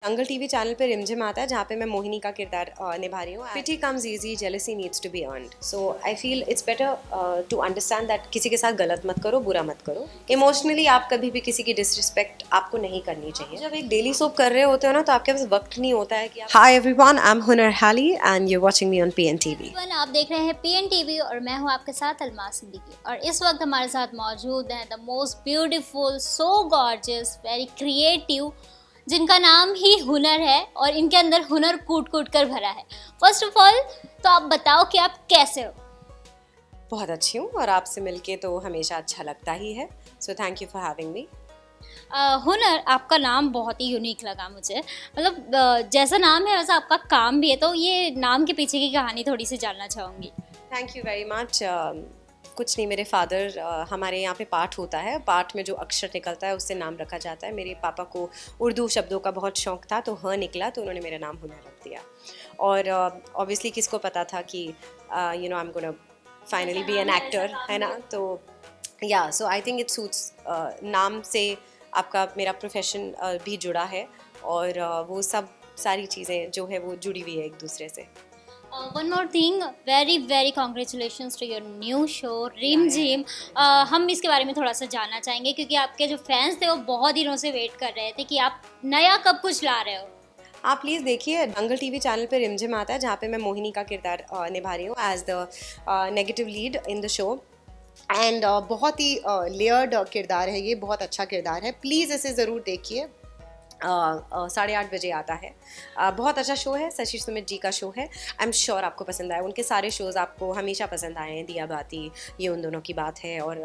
दंगल TV channel पे रिमझिम आता है जहाँ पे मैं मोहिनी का किरदार निभा रही हूँ. Pity comes easy, jealousy needs to be earned. So I feel it's better to understand that किसी के साथ गलत मत करो, बुरा मत करो. इमोशनली आप कभी भी किसी की डिसरिस्पेक्ट आपको नहीं करनी चाहिए. जब एक डेली सोप कर रहे होते हो ना तो आपके पास वक्त नहीं होता है कि हाय एवरीवन, आई एम हुनर हाली and you watching me on PNTV. आप देख रहे हैं PNTV और मैं हूं आपके साथ अलमास सिद्दीकी. और इस वक्त हमारे साथ मौजूद हैं the most beautiful, so gorgeous, very creative, जिनका नाम ही हुनर है और इनके अंदर हुनर कूट कूट कर भरा है. फर्स्ट ऑफ ऑल तो आप बताओ कि आप कैसे हो. बहुत अच्छी हूँ और आपसे मिलके तो हमेशा अच्छा लगता ही है. So thank you for having me. हुनर, आपका नाम बहुत ही यूनिक लगा मुझे. मतलब जैसा नाम है वैसा आपका काम भी है, तो ये नाम के पीछे की कहानी थोड़ी सी जानना चाहूँगी. Thank you very much. कुछ नहीं, मेरे फादर, हमारे यहाँ पे पाठ होता है, पाठ में जो अक्षर निकलता है उससे नाम रखा जाता है. मेरे पापा को उर्दू शब्दों का बहुत शौक था, तो ह निकला तो उन्होंने मेरा नाम हुनर रख दिया. और ऑब्वियसली किसको पता था कि you know I am gonna finally be an actor, है ना. तो या so I think it suits. नाम से आपका मेरा प्रोफेशन भी जुड़ा है और वो सब सारी चीज़ें जो है वो जुड़ी हुई है एक दूसरे से. One more thing, very very congratulations to your new show Rimjhim. हम इसके बारे में थोड़ा सा जानना चाहेंगे क्योंकि आपके जो फैंस थे वो बहुत दिनों से वेट कर रहे थे कि आप नया कब कुछ ला रहे हो. आप प्लीज़ देखिए, दंगल टीवी चैनल पे रिमझिम आता है जहाँ पे मैं मोहिनी का किरदार निभा रही हूँ as the negative lead in the show. And बहुत ही लेयर्ड किरदार है ये, बहुत अच्छा किरदार है. प्लीज़ इसे ज़रूर देखिए. 8:30 बजे आता है. बहुत अच्छा शो है, शशि सुमित जी का शो है. आई एम श्योर आपको पसंद आए. उनके सारे शोज़ आपको हमेशा पसंद आए हैं. दिया बाती, ये उन दोनों की बात है, और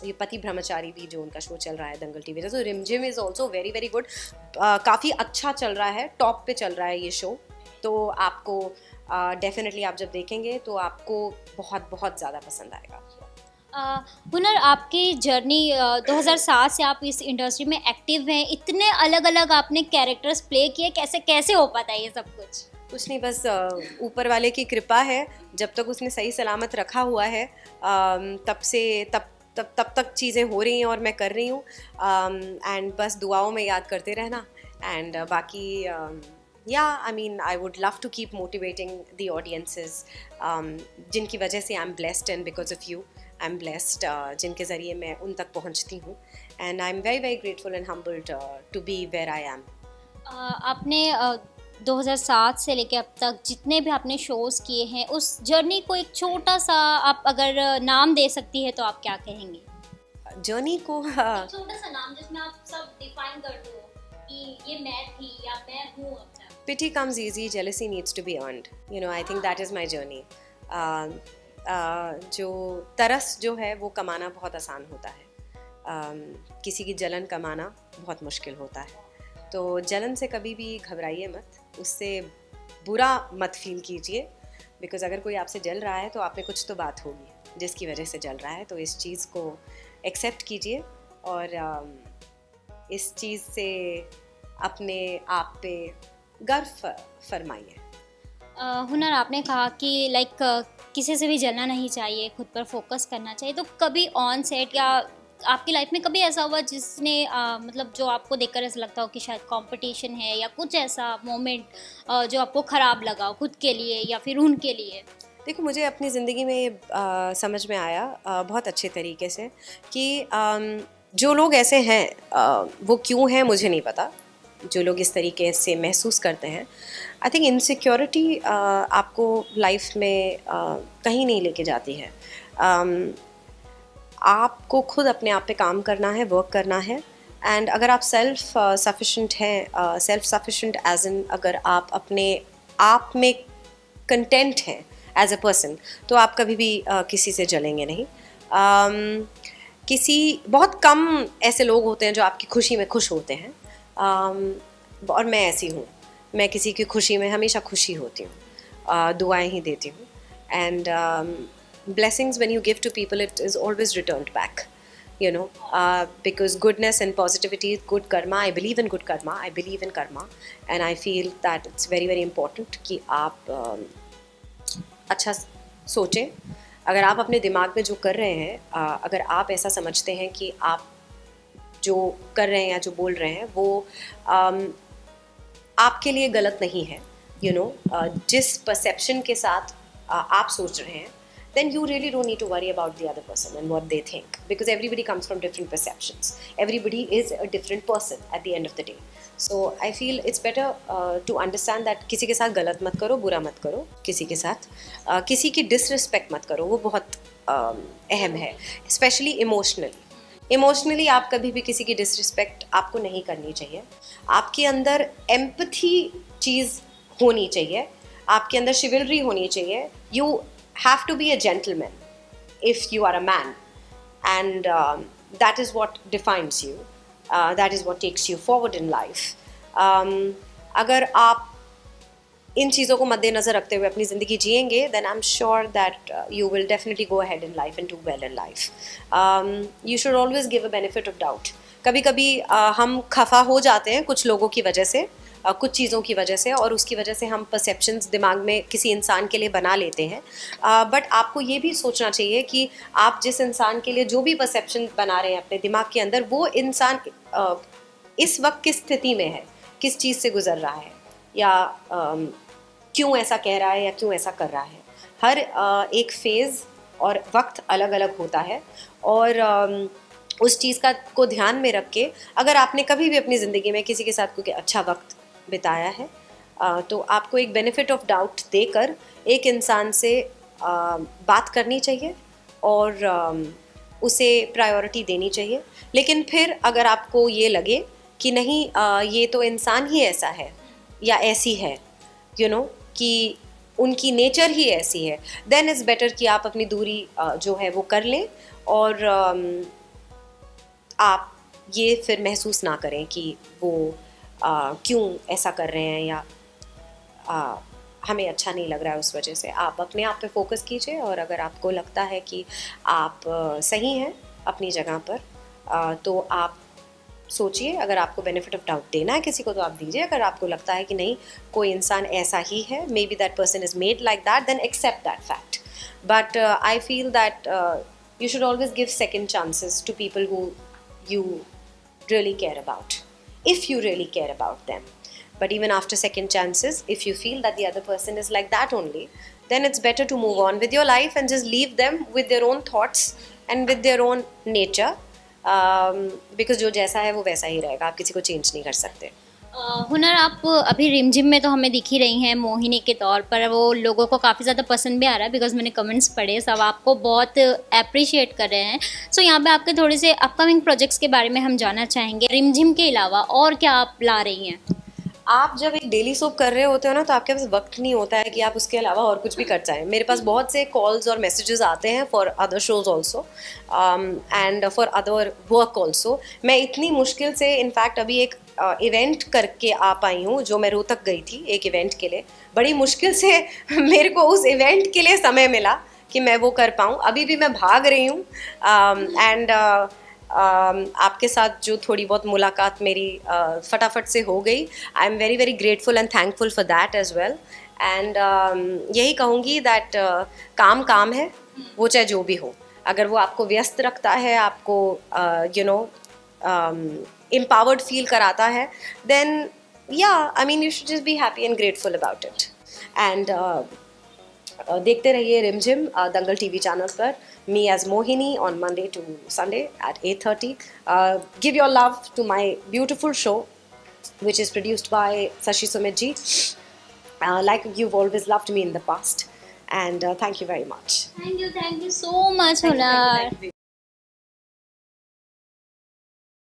ये पति ब्रह्मचारी भी जो उनका शो चल रहा है दंगल टीवी. तो रिमझिम is also very very good. काफ़ी अच्छा चल रहा है, टॉप पे चल रहा है ये शो. तो आपको डेफिनेटली आप जब देखेंगे तो आपको बहुत बहुत ज़्यादा पसंद आएगा. हुनर, आपकी जर्नी 2007 से आप इस इंडस्ट्री में एक्टिव हैं. इतने अलग अलग आपने कैरेक्टर्स प्ले किए, कैसे कैसे हो पाता है ये सब कुछ. कुछ नहीं, बस ऊपर वाले की कृपा है. जब तक उसने सही सलामत रखा हुआ है तब से तब तक चीज़ें हो रही हैं और मैं कर रही हूँ. एंड बस दुआओं में याद करते रहना. एंड बाकी या I mean I would love to keep motivating the audiences जिनकी वजह से I am blessed and because of you I am blessed, जिनके ज़रिए मैं उन तक पहुँचती हूँ. And I am very very grateful and humbled to be where I am. आपने 2007 से लेके अब तक जितने भी आपने शोज़ किए हैं, उस जर्नी को एक छोटा सा आप अगर नाम दे सकती है तो आप क्या कहेंगे. जर्नी को छोटा सा नाम जिसमें आप सब डिफाइन कर दो कि ये मैं थी या मैं हूँ अपना. Pity comes easy, jealousy needs to be earned. You know, I think that is my journey. जो तरस जो है वो कमाना बहुत आसान होता है. किसी की जलन कमाना बहुत मुश्किल होता है. तो जलन से कभी भी घबराइए मत, उससे बुरा मत फील कीजिए. बिकॉज अगर कोई आपसे जल रहा है तो आप में कुछ तो बात होगी जिसकी वजह से जल रहा है. तो इस चीज़ को एक्सेप्ट कीजिए और इस चीज़ से अपने आप पे गर्व फरमाइए. हुनर, आपने कहा कि लाइक किसी से भी जलना नहीं चाहिए, खुद पर फोकस करना चाहिए. तो कभी ऑन सेट या आपकी लाइफ में कभी ऐसा हुआ जिसने मतलब जो आपको देखकर ऐसा लगता हो कि शायद कंपटीशन है या कुछ ऐसा मोमेंट जो आपको ख़राब लगा हो खुद के लिए या फिर उनके लिए. देखो, मुझे अपनी ज़िंदगी में ये समझ में आया बहुत अच्छे तरीके से कि जो लोग ऐसे हैं वो क्यों हैं मुझे नहीं पता. जो लोग इस तरीके से महसूस करते हैं, आई थिंक इनसिक्योरिटी आपको लाइफ में कहीं नहीं लेके जाती है. आपको खुद अपने आप पे काम करना है, वर्क करना है. एंड अगर आप सेल्फ सफिशेंट हैं, सेल्फ सफिशेंट एज इन अगर आप अपने आप में कंटेंट हैं एज अ पर्सन, तो आप कभी भी किसी से जलेंगे नहीं. बहुत कम ऐसे लोग होते हैं जो आपकी खुशी में खुश होते हैं. और मैं ऐसी हूँ. मैं किसी की खुशी में हमेशा खुशी होती हूँ, दुआएं ही देती हूँ. And blessings when you give to people, it is always returned back, you know, because goodness and positivity, good karma, I believe in good karma, I believe in karma, and I feel that it's very very important कि आप अच्छा सोचें. अगर आप अपने दिमाग में जो कर रहे हैं, अगर आप ऐसा समझते हैं कि आप जो कर रहे हैं या जो बोल रहे हैं वो आपके लिए गलत नहीं है, you know, जिस परसेप्शन के साथ आप सोच रहे हैं, then you really don't need to worry about the other person and what they think, because everybody comes from different perceptions. Everybody is a different person at the end of the day. So I feel it's better to understand that किसी के साथ गलत मत करो, बुरा मत करो, किसी के साथ किसी की डिसरिस्पेक्ट मत करो, वो बहुत अहम है, स्पेशली इमोशनली आप कभी भी किसी की डिसरिस्पेक्ट आपको नहीं करनी चाहिए. आपके अंदर एम्पथी चीज़ होनी चाहिए, आपके अंदर शिवलरी होनी चाहिए. You have to be a gentleman if you are a man, and that is what defines you, that is what takes you forward in life. अगर आप इन चीज़ों को मद्देनज़र रखते हुए अपनी ज़िंदगी जिएंगे, then I'm sure that you will definitely go ahead in life and do well in life. You should always give a benefit of doubt. कभी कभी हम खफा हो जाते हैं कुछ लोगों की वजह से, कुछ चीज़ों की वजह से, और उसकी वजह से हम परसेप्शंस दिमाग में किसी इंसान के लिए बना लेते हैं. बट आपको ये भी सोचना चाहिए कि आप जिस इंसान के लिए जो भी परसेप्शन बना रहे हैं अपने दिमाग के अंदर, वो इंसान इस वक्त किस स्थिति में है, किस चीज़ से गुजर रहा है, या क्यों ऐसा कह रहा है या क्यों ऐसा कर रहा है. हर एक फेज़ और वक्त अलग अलग होता है, और उस चीज़ को ध्यान में रख के अगर आपने कभी भी अपनी ज़िंदगी में किसी के साथ कोई अच्छा वक्त बिताया है, तो आपको एक बेनिफिट ऑफ डाउट देकर एक इंसान से बात करनी चाहिए और उसे प्रायोरिटी देनी चाहिए. लेकिन फिर अगर आपको ये लगे कि नहीं, ये तो इंसान ही ऐसा है या ऐसी है, you know, कि उनकी नेचर ही ऐसी है, देन इज़ बेटर कि आप अपनी दूरी जो है वो कर लें, और आप ये फिर महसूस ना करें कि वो क्यों ऐसा कर रहे हैं, या हमें अच्छा नहीं लग रहा है उस वजह से. आप अपने आप पे फोकस कीजिए, और अगर आपको लगता है कि आप सही हैं अपनी जगह पर, तो आप सोचिए. अगर आपको बेनिफिट ऑफ डाउट देना है किसी को तो आप दीजिए. अगर आपको लगता है कि नहीं, कोई इंसान ऐसा ही है, maybe that person is made like that, then accept that fact. But I feel that you should always give second chances to people who you really care about, if you really care about them. But even after second chances, if you feel that the other person is like that only, then it's better to move on with your life and just leave them with their own thoughts and with their own nature, because जो जैसा है वो वैसा ही रहेगा, आप किसी को change नहीं कर सकते. हुनर, आप अभी रिमझिम में तो हमें दिख ही रही हैं मोहिनी के तौर पर, वो लोगों को काफ़ी ज़्यादा पसंद भी आ रहा है, बिकॉज मैंने कमेंट्स पढ़े, सब आपको बहुत अप्रिशिएट कर रहे हैं. सो यहाँ पे आपके थोड़े से अपकमिंग प्रोजेक्ट्स के बारे में हम जानना चाहेंगे. रिमझिम के अलावा और क्या आप ला रही हैं? आप जब एक डेली सोप कर रहे होते हो ना, तो आपके पास वक्त नहीं होता है कि आप उसके अलावा और कुछ भी कर जाएं. मेरे पास बहुत से कॉल्स और मैसेजेस आते हैं for other shows also and for other work also. मैं इतनी मुश्किल से इनफैक्ट अभी एक इवेंट करके आ पाई हूँ, जो मैं रोहतक गई थी एक इवेंट के लिए. बड़ी मुश्किल से मेरे को उस इवेंट के लिए समय मिला कि मैं वो कर पाऊँ. अभी भी मैं भाग रही हूँ, एंड आपके साथ जो थोड़ी बहुत मुलाकात मेरी फटाफट से हो गई. I am very very grateful and thankful for that as well. And यही कहूँगी दैट काम काम है, वो चाहे जो भी हो. अगर वो आपको व्यस्त रखता है, आपको यू नो empowered फील कराता है, then yeah, I mean you should just be happy and grateful about it. And देखते रहिए रिमझिम दंगल टीवी चैनल पर, me as Mohini on Monday to Sunday at 8:30. Give your love to my beautiful show, which is produced by Sashi Sumit ji, like you've always loved me in the past. And thank you very much. Thank you so much, Hunar.